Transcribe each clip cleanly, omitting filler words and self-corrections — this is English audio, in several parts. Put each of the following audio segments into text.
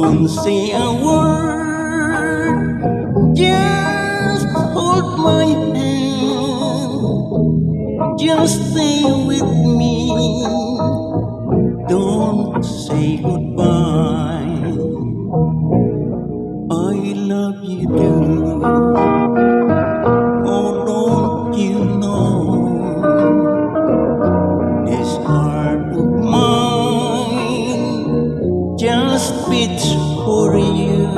Don't say a word, just hold my hand, just stay with me. Don't say goodbye, I love you too. Oh, don't you know this heart of mine just beats for you.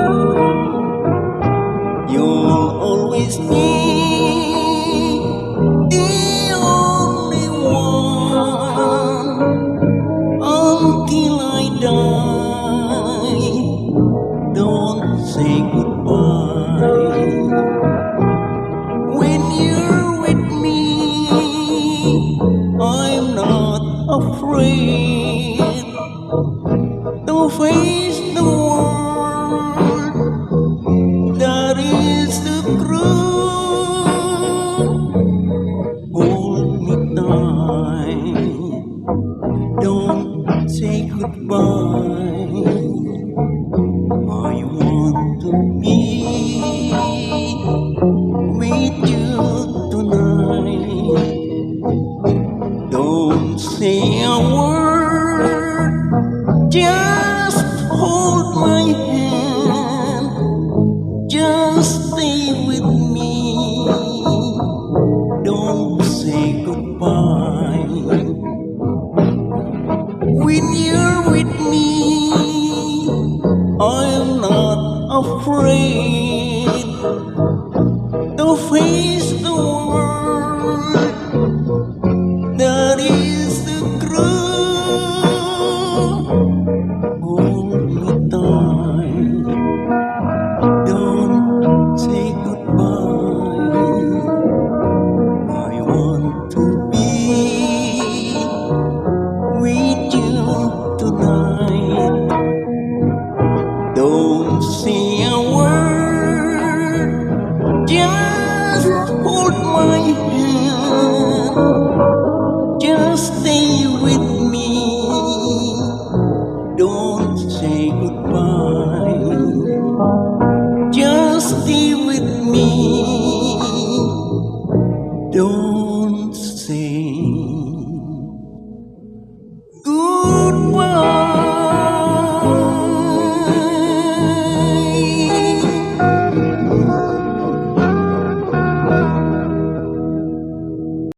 You'll always be the only one until I die. Don't say goodbye. When you're with me, I'm not afraid to face the world. That is the truth. Hold me tight, don't say goodbye. I want to be with you tonight. Don't say a word, just hold my hand, just stay with me. Don't say goodbye. When you're with me, I'm not afraid to face the world. That is the truth. Hold me tight, don't say goodbye. I want to be with you tonight. Don't say a word, just hold my hand, just stay with me. Don't say goodbye, just stay with me. Don't